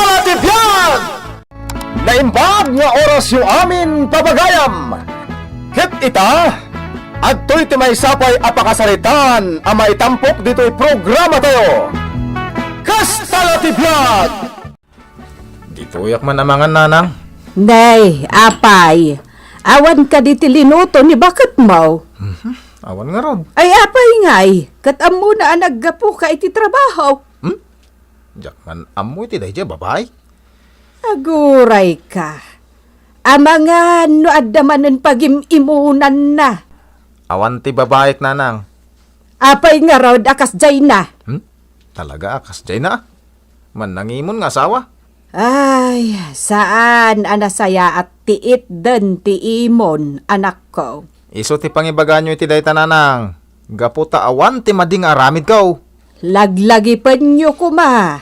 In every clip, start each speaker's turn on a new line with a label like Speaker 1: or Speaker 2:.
Speaker 1: Kasta ti BIAG! Naimbag nga oras yung amin pabagayam. Hit ita, adto'y ti may sapay apakasaritan ang maitampok dito'y programa tayo. Kasta ti BIAG!
Speaker 2: Dituyak man amangan nanang.
Speaker 3: Nay, apay. Awan ka di tilinuto ni bakit mo?
Speaker 2: Awan nga ron.
Speaker 3: Ay apay ngay, katam mo na naggapo ka iti trabaho.
Speaker 2: Diyak man amoy ti day babay.
Speaker 3: Aguray ka. Amangan no adamanen pagimimunan na.
Speaker 2: Awan ti babayek nanang.
Speaker 3: Apay nga raw akas jay na.
Speaker 2: Talaga akas jay na. Man nangimon nga asawa.
Speaker 3: Ay, saan anasaya at tiit den ti imon, anak ko.
Speaker 2: Iso ti pangibaganyo iti day tananang. Gaputa awan ti mading aramid kaw.
Speaker 3: Laglagi pa nyo kuma.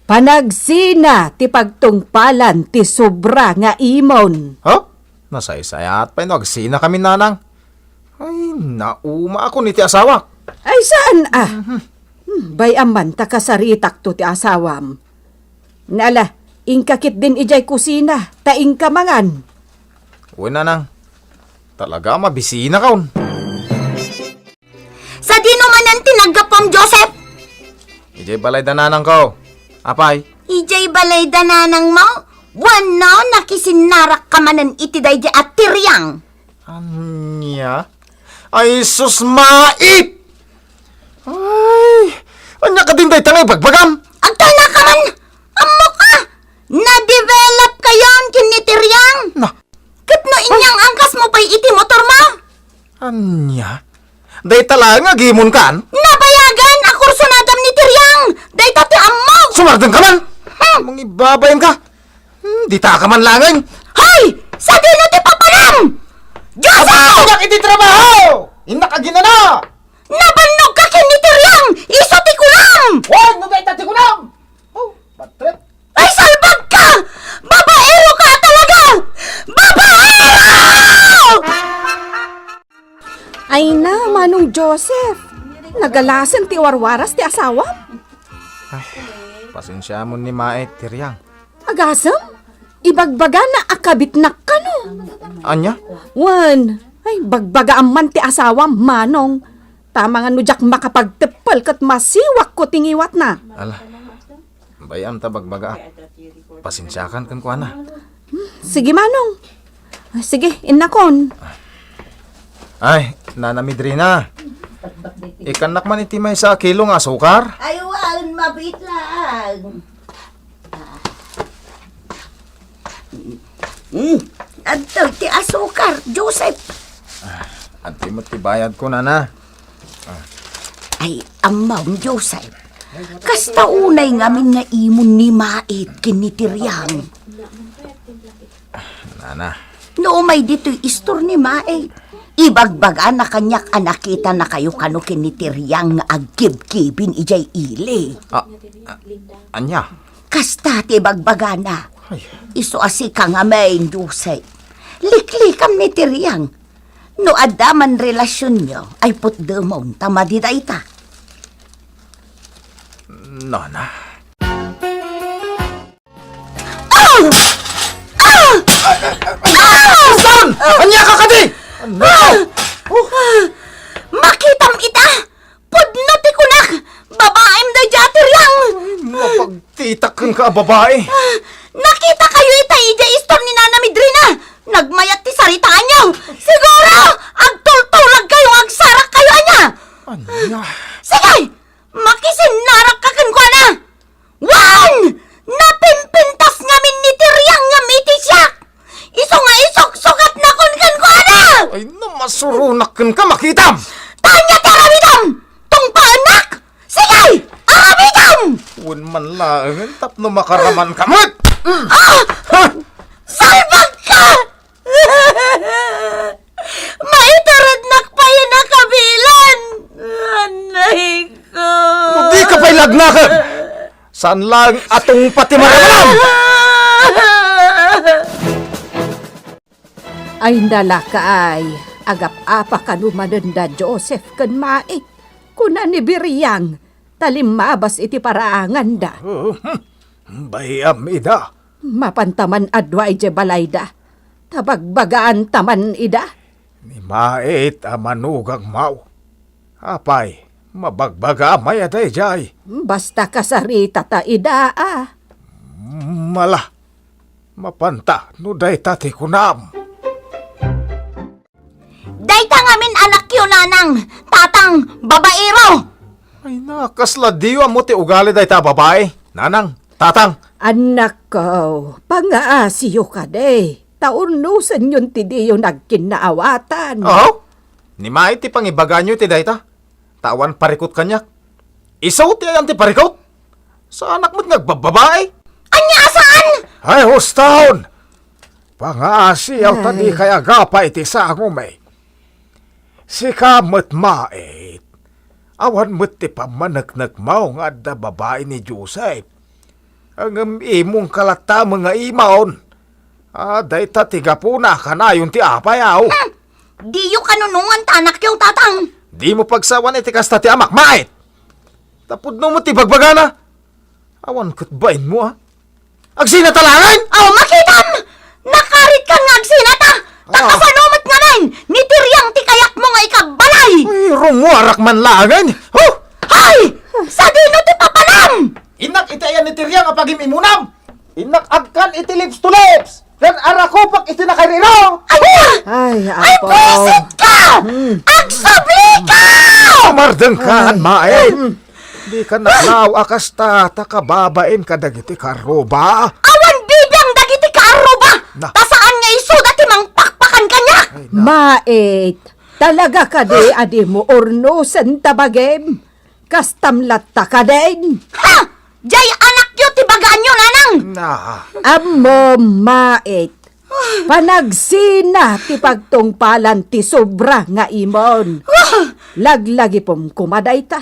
Speaker 3: Panagsina ti pagtungpalan ti sobra nga imon.
Speaker 2: Huh? Nasaysayat pa ino. Agsina kami nanang. Ay, nauma ako ni ti asawa.
Speaker 3: Ay saan bayaman ta kasaritak to ti asawam. Nala, ingkakit din ijay kusina, ta ingkamangan.
Speaker 2: Uy nanang. Talaga mabisina kaon.
Speaker 4: Sa dino man ang tinagapom, Joseph?
Speaker 2: Ijay balay dananang ko. Apay?
Speaker 4: Ijay balay dananang mo? Wano nakisinarak ka manan iti dayjay at tiryang.
Speaker 2: Anya? Ay, sus maip! Ay, anya ka din day tangay bagbagam?
Speaker 4: Agtay na ka man! Amo ka! Na-develop kayon kinitiryang!
Speaker 2: Na,
Speaker 4: Katno inyang angkas mo pa'y iti motor mo?
Speaker 2: anya? Day talaga gimon kan?
Speaker 4: Nabayagan a kurso nadam ni tiryang! Day tati ammo!
Speaker 2: Sumardang ka man! Mga ibabayan ka! Di ta ka man langin!
Speaker 4: Hoy! Sa dino ti papalam! Joseph!
Speaker 2: Anak iti trabaho! Inakagina na!
Speaker 4: Nabannog ka kinitiryang! Iso ti kulam!
Speaker 2: Huwag na day tati ko lang! Oh, batrip!
Speaker 4: Ay, salbag ka! Babaero ka talaga! Babaero!
Speaker 3: Ay na, Manong Joseph. Nagalasan ti warwaras ti asawa.
Speaker 2: Pasensya mo ni Maet, Tiryang.
Speaker 3: Agasam? Ibagbaga na akabit na kano.
Speaker 2: Anya?
Speaker 3: Wan, ay bagbaga aman ti asawa, Manong. Tama nga no jak makapagtepal kat masiwak ko tingiwat na.
Speaker 2: Ala, bayam tabagbaga. Pasensyakan kan ko na.
Speaker 3: Sige, Manong. Sige, inakon.
Speaker 2: Ay, nanamidri na. Ikanak man iti may sa kilo nga sukar.
Speaker 4: Aywan, mabit lang. Adto, ti asukar, Joseph.
Speaker 2: At timot-tibayad ko na.
Speaker 4: Ay, amam, Joseph. Kasta unay ngamin nga imon ni Mait kinitiryang.
Speaker 2: Nana.
Speaker 4: No, may dito'y istor ni Mait. Ibagbaga na kanyak anakita na kayo kano kinitiryang nga agkib-kibin ijay ili.
Speaker 2: Anya?
Speaker 4: Kasta ti bagbaga na.
Speaker 2: Ay.
Speaker 4: Iso asi ka nga main, Jose. Liklikam ni tiryang. No adaman relasyon nyo ay putdemon tamadida ita.
Speaker 2: Nana. Son! Anya ka kadi!
Speaker 4: Makitam ita! Pudno ti kunak! Babaem da jatiryang!
Speaker 2: Mapagtitakan ka, babae.
Speaker 4: Nakita kayo ita ija istor ni Nana Midrina! Nagmayat ti saritaan nyo! Siguro! Agtultulag kayo, agsarak kayo anya!
Speaker 2: Anya?
Speaker 4: Sige! Makisinarak ka kan na! Wan! Napimpintas ngamin ni tiryang nga mitisyak! Iso nga isok-sukat na kun kan na!
Speaker 2: Ay, namasurunakan ka, makitam!
Speaker 4: Tanya ti aramidam! Tung paanak! Sige! Aramidam!
Speaker 2: Huwag man lang, tapno makaraman ka mo!
Speaker 4: Salbag ka! Maitarad nakpayo na kabilan! Anay ko!
Speaker 2: Di ka pa'y lagnakan! Saan lang atong pati maramam?
Speaker 3: Ay ndala ka ay. Agap-apa kanumanan da Joseph kan Mait. Kuna ni Biriyang. Talim mabas iti paraangan da.
Speaker 2: Bayam ida.
Speaker 3: Mapantaman adwa ije balayda. Tabagbagaan taman ida.
Speaker 2: Ni mait amanugag mau. Apay, mabagbaga may atay jay.
Speaker 3: Basta kasarita ta ida
Speaker 2: Mala, mapanta no day tati kunam.
Speaker 4: Dayta ngamin anak yun, nanang. Tatang, babaero.
Speaker 2: Ay nakasla diwa mo ti ugali day ta babae. Nanang, tatang.
Speaker 3: Anak ko, pangaasiyo ka de. Taunusan yun ti diyo nagkinaawatan.
Speaker 2: Oh? Ni mait ti pangibaga nyo ti day ta. Tawan parikot kanyak. Isaw ti ayan ti parikot. Sa anak mo't nagbababae.
Speaker 4: Anya saan?
Speaker 2: Ay, hostaon! Pangaasiyaw tadi kaya gapa iti sa angumay. Si kamot mait. Awan mo't ti pamanagnak mao nga da babae ni Joseph. Ang imong kalata mga imaon. Day ta tigapuna ka na yung ti apayaw.
Speaker 4: Di yu kanunungan tanak yung tatang.
Speaker 2: Di mo pagsawan iti kasta ti amak, mait! Tapod no mo ti bagbagana. Awan kutbain mo Agsinatalangan!
Speaker 4: Oh, makitam! Nakarit ka nga agsinata! Takasanumat nga rin! Nitiryang ti kayak mo nga ikabalay!
Speaker 2: Ay, rumuarak man langan. Huh!
Speaker 4: Hay! Sa dino ti papalam!
Speaker 2: Inak itayan ni Tiryang apagim imunam! Inak agkan iti lips to lips! Dan arakopak iti nakarirong!
Speaker 3: Ay,
Speaker 4: Ay,
Speaker 3: apo.
Speaker 4: buisit ka! Agsabi ka!
Speaker 2: Amardeng ka, mait! Di ka naklaw akasta takababain ka dagiti karoba.
Speaker 4: Awan bidang dagiti karo ba?
Speaker 2: Na.
Speaker 4: Tasaan nga isuda ti mang pakpakan kanya!
Speaker 3: Mait, talaga ka de adi mo ornosan tabagem. Kastamlat ta ka din.
Speaker 4: Ha! Jay anak yu ti bagaan yu, nanang!
Speaker 2: Na,
Speaker 3: Amo, mait. Panagsina ti pagtungpalan ti sobra nga imon. Laglagi pom kumaday ta.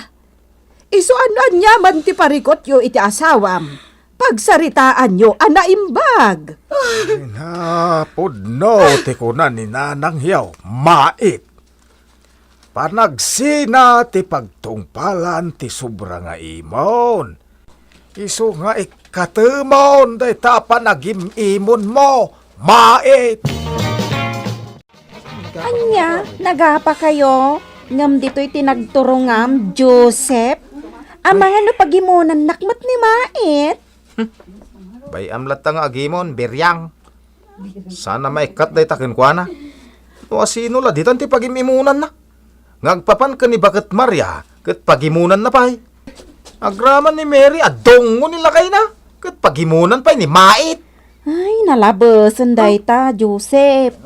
Speaker 3: Isuanan niya man ti parikot yo iti asawam. Pagsaritaan nyo, anaimbag.
Speaker 2: napudno ti kunan ni Nanang Hiyaw, mait. Panagsina ti pagtungpalan ti sobra nga imon. Isu nga ikatemon day tapan nagim-imon mo, mait.
Speaker 5: Anya, nagapa kayo? Ngam dito'y tinagturungam, Joseph. Amang ano pagimunan nakmat ni Mait?
Speaker 2: Bayam latang agimon, biryang. Sana may kat day takin kwa na. No asino la, ditan ti pagimimunan na. Ngagpapan ka ni Bakit Maria, kat pagimunan na pa'y. Agraman ni Mary, adongo nila kay na. Kat pagimunan pa'y ni Mait.
Speaker 5: Ay, nalabasan day ta, Joseph.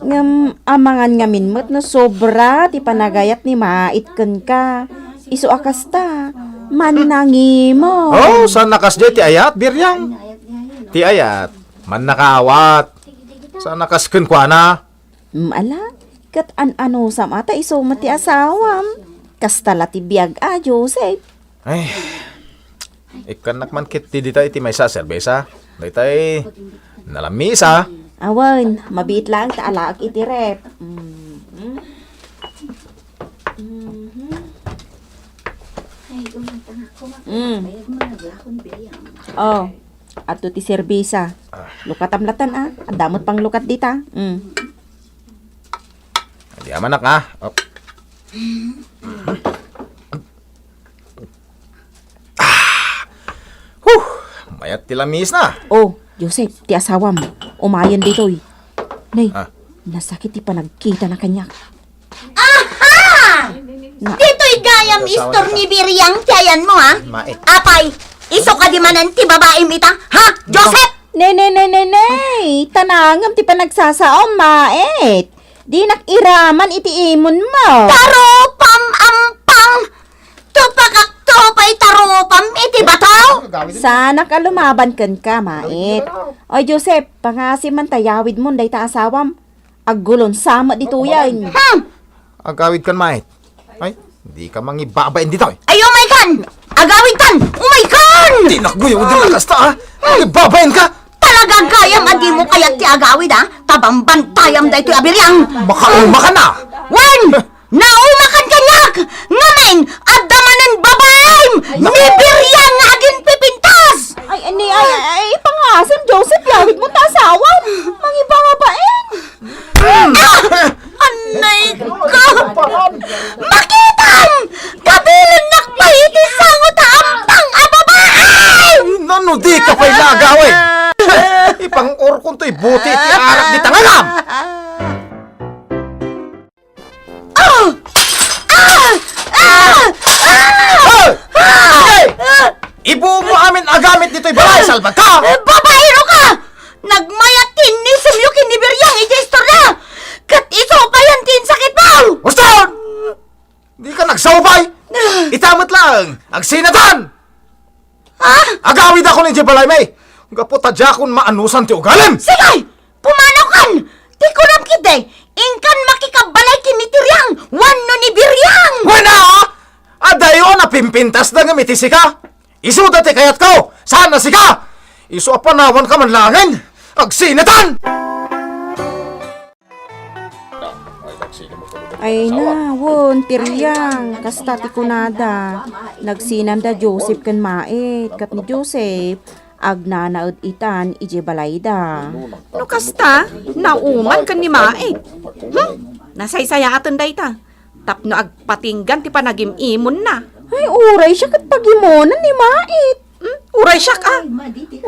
Speaker 5: Ngam, amangan ngamin mo't no sobra, ti panagayat ni Mait ken ka. Isu akas ta, manangi mo.
Speaker 2: Oh, saan nakas ti ayat, biryang? Ti ayat, man nakaawat. Saan nakas ken kwa na?
Speaker 5: Ala, kat ano samata isu mati asawam. Kastala ti BIAG Joseph.
Speaker 2: Ay, ikanak man kit ti dita iti may sa serbesa. Daytay, nalamisa.
Speaker 5: Awan, mabiit lang ta alaak iti rep. Oh, ato ti serbisa. Lukatamlatan ang damot pang lukat dita.
Speaker 2: Hindi amanak ha. Oh. Mayat tilamis na.
Speaker 5: Oh, Joseph, ti asawam. Umayan dito'y. Nay,
Speaker 2: Ah.
Speaker 5: nasakit ti panagkita na kanya.
Speaker 4: Aha! Dito'y gayam istor ni Biryang tiyayan mo, ha?
Speaker 2: Mait.
Speaker 4: Apay, iso ka di manan ti babae mita, ha? Joseph!
Speaker 5: Nay, tanangam ti panagsasaom, Mait. Di nakiraman iti imon mo.
Speaker 4: Taropam ampang! Tupakak tupay taropam iti bataw!
Speaker 5: Sana ka lumaban ken ka, Mait. Oy, Joseph, pangasi man tayawid mo, day ta asawam. Agulon sama dito yan.
Speaker 2: Agawid kan, mait. Ay, di ka mangibabain dito.
Speaker 4: Ay, umay kan! Agawid kan! Umay kan!
Speaker 2: Tinakguyo mo din nakasta ha. Mangibabain ka.
Speaker 4: Talaga gayam adi mo kayat ti agawid, ha? Tabambantayam da ito abiryang!
Speaker 2: Makauma ka na.
Speaker 4: Wen! Naumakan kanyak! Ngamen! Adamanan babaem! Ni Biryang agin pipintas!
Speaker 5: Ay,
Speaker 2: agsaubay! Itamot lang! Agsinatan! Agawid ako ni Jibalay May! Gapot tadya akong maanusan ti ugalim!
Speaker 4: Sige! Pumanaw kan! Di ko ram kitay! Ingkan makikabalay kinitiriang! Wano ni Biryang!
Speaker 2: Wala! Adayo na pimpintas na nga mitisi ka! Isu dati kayat ko! Sana si ka! Isu apanawan ka man langin! Agsinatan!
Speaker 5: Ay na, won, tiryang, kasta ti kunada. Nagsinam da Joseph kan mait, kat ni Joseph, agnanaod itan, ije balayda.
Speaker 3: No kasta, nauman kan ni mait. Nasaysaya atan day ta. Tapno agpatinggan ti panagim-imon na.
Speaker 5: Ay, uray siya kat pagimonan ni mait.
Speaker 3: Uray siya ka.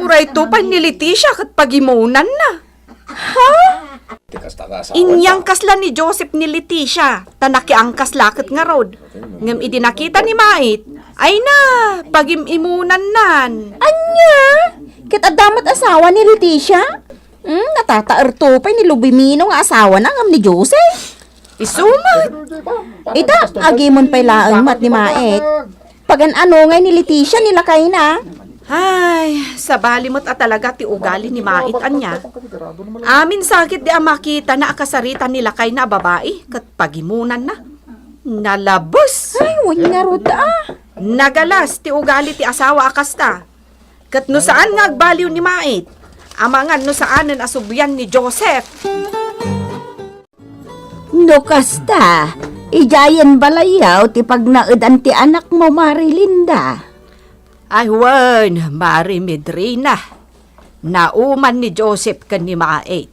Speaker 3: Uray to pa niliti siya kat pagimonan na. Inyang kasla ni Joseph ni Leticia, tanaki ang kaslakat nga rod. Ngam idinakita ni Mait, ay na, pagimimunan nan.
Speaker 5: Anya? Kat adamat asawa ni Leticia? Natataer pa ni Lubimino nga asawa na ngam ni Joseph.
Speaker 3: Isumat.
Speaker 5: Ita, agimon pa'y laang mat ni Mait. Pagan ano ngay ni Leticia nilakay na.
Speaker 3: Ay, sa balimot at talaga ti ugali ni Mait anya. Amin sakit di ang makita na akasarita nila kay na babae, kat pagimunan na. Nalabos.
Speaker 5: Ay, wala nga rod
Speaker 3: Nagalas ti ugali ti asawa akasta. Kat no saan nga agbaliw ni Mait, amangan no saanan asubyan ni Joseph.
Speaker 4: No kasta, ijayan balayaw ti pagnaudan ti anak mo Marilinda.
Speaker 3: Ay wan, Mari Medrina. Nauman ni Joseph kan ni Mait.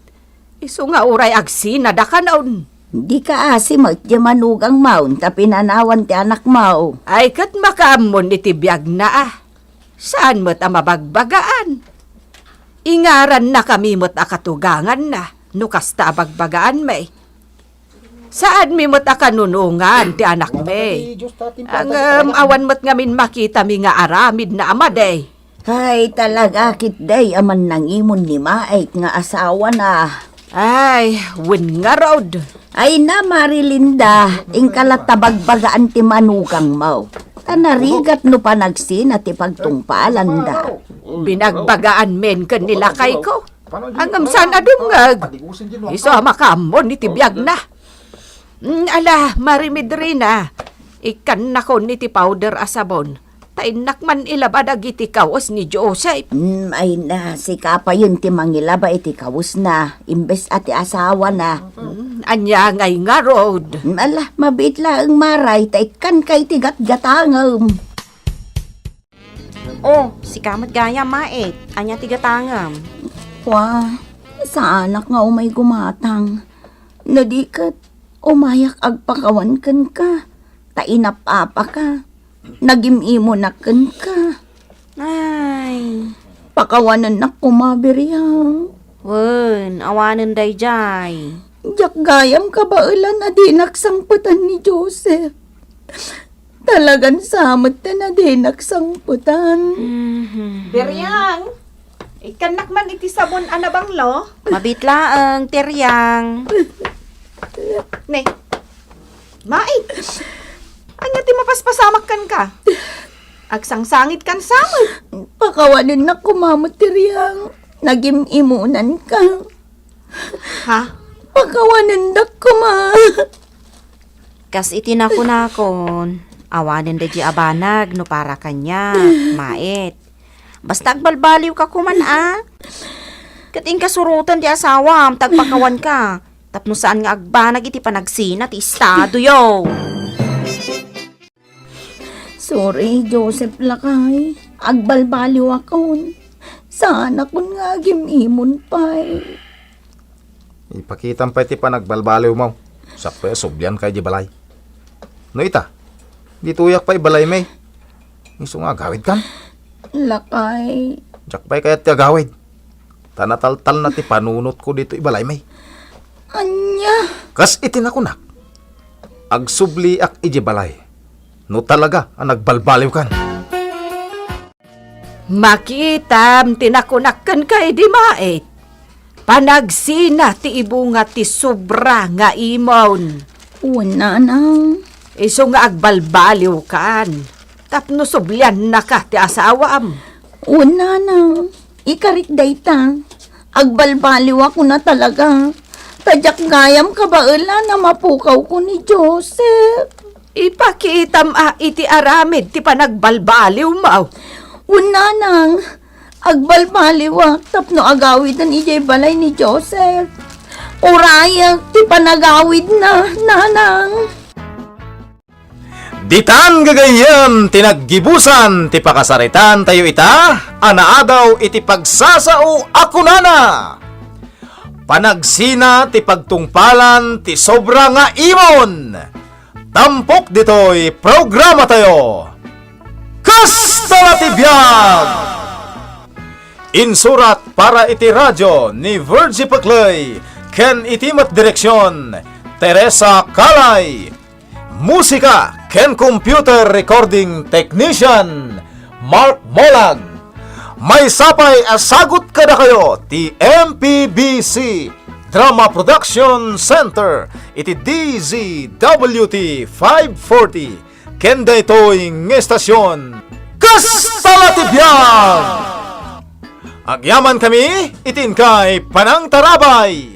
Speaker 3: Isu nga uray agsina da kanaon.
Speaker 4: Di ka asi magdiamanugang maun ta pinanawan ti anak mo.
Speaker 3: Ay kat makaamon iti biyag na Saan mo't mabagbagaan? Ingaran na kami mo't akatugangan na. Nukasta bagbagaan may. Saan mi mo't akanunungan ti anak may? Ang awan mo't ngamin makita mi nga aramid na amaday.
Speaker 4: Hay talaga kit day aman nang imon ni Mait nga asawa na.
Speaker 3: Ay, win nga road.
Speaker 4: Ay na Marilinda, ingkalatabagbagaan ti manugang mo. Tanarigat no panagsin at ipagtungpalan da.
Speaker 3: Binagbagaan men kanila kay ko. Ang sana dumngag. Iso makamon iti biyag na. Ala, Marimidrina, ikan na ko niti powder asabon. Tainak man ilabad iti kawas ni Joseph.
Speaker 4: Ay na, si Kapa yun ti mangilaba iti kawas na, imbes ati asawa na.
Speaker 3: Anya ngay nga road.
Speaker 4: Ala, mabit lang maray, taikan kay tigat-gatangam.
Speaker 5: Oh, si kamat gaya Mait, anya tigatangam.
Speaker 4: Wah, sa anak nga umay gumatang. Nadikat, umayak agpakawan kan ka. Tainap-apa ka. Nagimimo na kan ka.
Speaker 5: Ay,
Speaker 4: Pakawanan na kumabiriyang.
Speaker 5: wen, awanan day jay.
Speaker 4: Yak gayam kabailan na dinaksangputan ni Joseph. Talagan samot na dinaksangputan.
Speaker 3: Beryang, ikanak man iti sabon anabanglo.
Speaker 5: Mabitlaang, tiryang.
Speaker 3: Ne, Mait. Anya ti mapaspasamak kan ka. Agsangsangit kan samot.
Speaker 4: Pakawanan na kumamutiriyang. Nagimimunan ka.
Speaker 3: Ha?
Speaker 4: Pakawanan na
Speaker 5: Kas itinakon-nakon, awanin da di abanag no para kanya, Mait. Basta agbalbaliw ka kuman Kating kasurutan di asawam, tagpakawan ka. Tapno saan nga agbanag iti panagsina ti estado yo.
Speaker 4: Sorry, Joseph lakay. Agbalbaliw akon. Sana kun nga gimimon pa'y.
Speaker 2: Ipakitan pa iti panagbalbaliw mo. Sa subyan kay Jibalay. No ita, dituyak pa ibalay may. Iso nga gawid kan.
Speaker 4: Lakay.
Speaker 2: Jak pa'y kayat ti agawid. Tanataltal na ti panunot ko dito ibalay may.
Speaker 4: Anya.
Speaker 2: Kas itinakunak. Agsubli ak ijibalay. No talaga ang nagbalbaliw kan.
Speaker 3: Makitam tinakunakan kay di Mait. Panagsina ti ibunga ti sobra nga imon.
Speaker 4: Wala nang.
Speaker 3: Iso nga agbalbaliw kan. Tapno sublian na ka ti asawam.
Speaker 4: Una nang, ikarit dayta. Agbalbaliw ako na talaga. Tadyak ngayam kabaela na mapukaw ko ni Joseph.
Speaker 3: Ipakitam iti aramid ti panagbalbaliw mo.
Speaker 4: Una nang, agbalbaliw tapno agawid ang ijay balay ni Joseph. Urayak, ti panagawid na, nanang.
Speaker 1: Ditan gagayem tinaggibusan ti pakasaritan tayo ita, anaadaw iti pagsasao ako nana. Panagsina ti pagtungpalan ti sobra nga imon. Tampok ditoy programa tayo. KASTA na ti BIAG! Insurat para iti radyo ni Virgie Paclay, ken itimat direksyon Teresa Kalay. Musika ken computer recording technician Mark Molag. May sapay asagot kada kayo ti MPBC Drama Production Center iti DZWT 540 ken daytoy ng estasyon KASTA na ti BIAG. Agyaman kami itin kay Panang Tarabay.